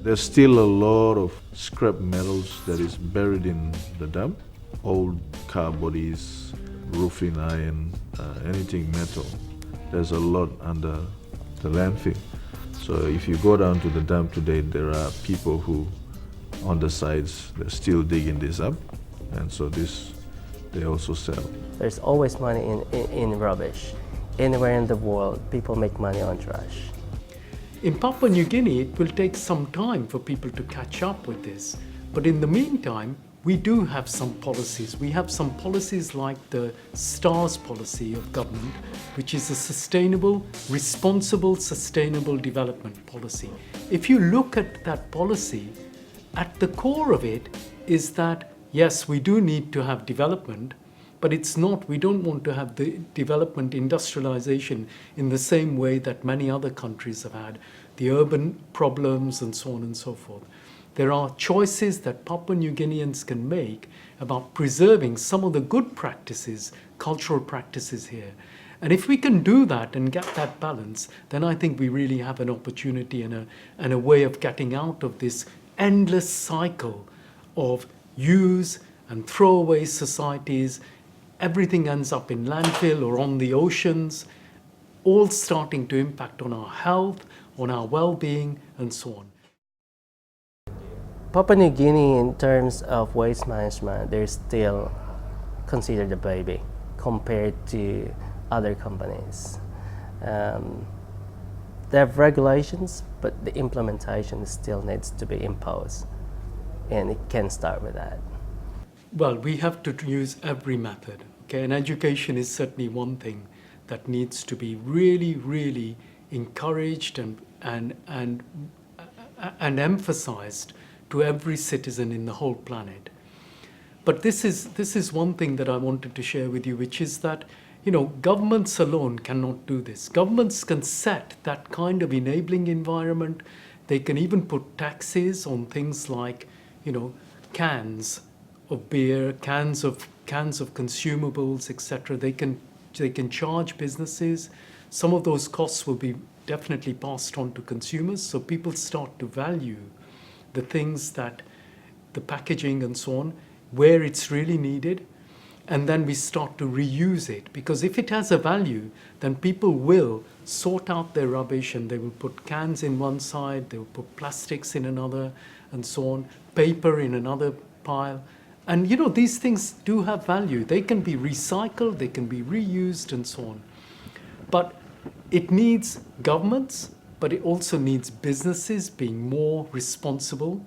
There's still a lot of scrap metals that is buried in the dump. Old car bodies, roofing iron, anything metal. There's a lot under the landfill. So if you go down to the dump today, there are people who, on the sides, they're still digging this up. And so this, they also sell. There's always money in rubbish. Anywhere in the world, people make money on trash. In Papua New Guinea, it will take some time for people to catch up with this. But in the meantime, we do have some policies. We have some policies like the STARS policy of government, which is a sustainable, responsible, sustainable development policy. If you look at that policy, at the core of it is that, yes, we do need to have development, but it's not, we don't want to have the development industrialization in the same way that many other countries have had, the urban problems and so on and so forth. There are choices that Papua New Guineans can make about preserving some of the good practices, cultural practices here. And if we can do that and get that balance, then I think we really have an opportunity and a way of getting out of this endless cycle of use and throwaway societies. Everything ends up in landfill or on the oceans, all starting to impact on our health, on our well-being, and so on. Papua New Guinea, in terms of waste management, they're still considered a baby compared to other companies. They have regulations, but the implementation still needs to be imposed, and it can start with that. Well, we have to use every method, okay? And education is certainly one thing that needs to be really, really encouraged and emphasized to every citizen in the whole planet. But this is one thing that I wanted to share with you, which is that, you know, governments alone cannot do this. Governments can set that kind of enabling environment. They can even put taxes on things like, you know, cans of beer, cans of consumables, etc. They can charge businesses. Some of those costs will be definitely passed on to consumers, so people start to value the things that the packaging and so on, where it's really needed, and then we start to reuse it. Because if it has a value, then people will sort out their rubbish and they will put cans in one side, they will put plastics in another, and so on, paper in another pile. And you know, these things do have value. They can be recycled, they can be reused, and so on. But it needs governments, but it also needs businesses being more responsible.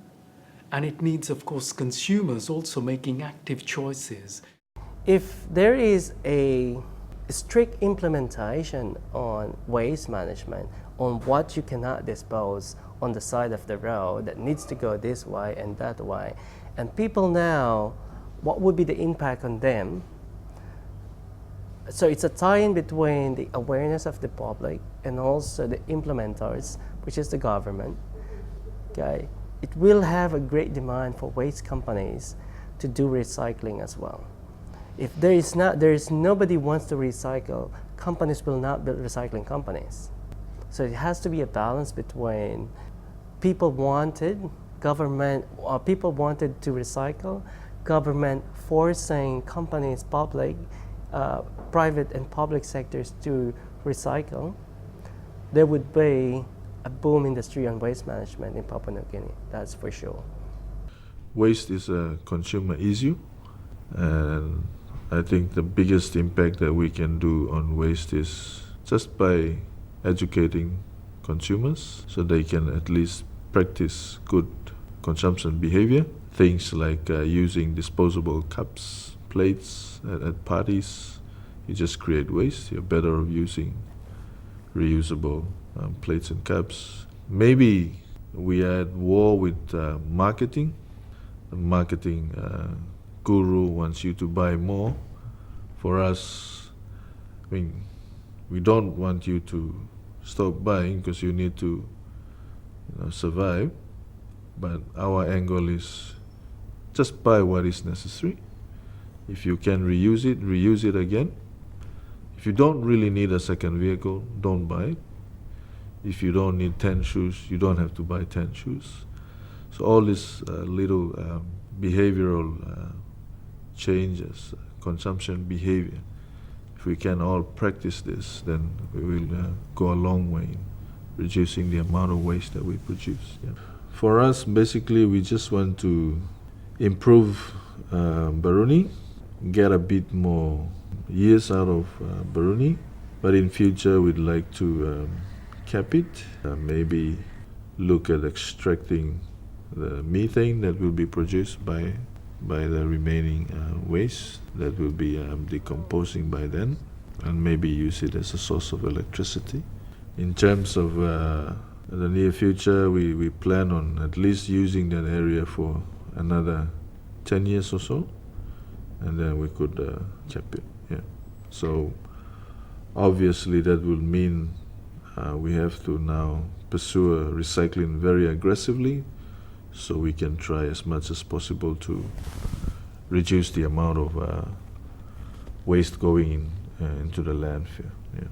And it needs, of course, consumers also making active choices. If there is a strict implementation on waste management, on what you cannot dispose on the side of the road that needs to go this way and that way, and people now, what would be the impact on them? So it's a tie-in between the awareness of the public and also the implementers, which is the government. Okay, it will have a great demand for waste companies to do recycling as well. If there is nobody wants to recycle, companies will not build recycling companies. So it has to be a balance between people wanted to recycle, government forcing companies, private and public sectors to recycle. There would be a boom industry on waste management in Papua New Guinea, that's for sure. Waste is a consumer issue, and I think the biggest impact that we can do on waste is just by educating consumers so they can at least practice good consumption behavior. Things like using disposable cups, plates at parties. You just create waste. You're better off using reusable plates and cups. Maybe we are at war with marketing. The marketing guru wants you to buy more. For us, I mean, we don't want you to stop buying because you need to survive. But our angle is just buy what is necessary. If you can reuse it again. If you don't really need a second vehicle, don't buy it. If you don't need 10 shoes, you don't have to buy 10 shoes. So all these little behavioral changes, consumption behavior, if we can all practice this, then we will go a long way in reducing the amount of waste that we produce. Yeah. For us, basically, we just want to improve Baruni, get a bit more years out of Baruni, but in future we'd like to cap it, maybe look at extracting the methane that will be produced by the remaining waste that will be decomposing by then, and maybe use it as a source of electricity. In terms of the near future, we plan on at least using that area for another 10 years or so, and then we could cap it. Yeah. So obviously that will mean we have to now pursue recycling very aggressively, so we can try as much as possible to reduce the amount of waste going into the landfill. Yeah.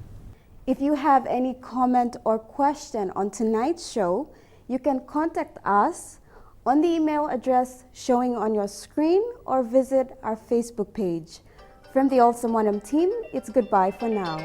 If you have any comment or question on tonight's show, you can contact us on the email address showing on your screen or visit our Facebook page. From the Awesome Wanam team, it's goodbye for now.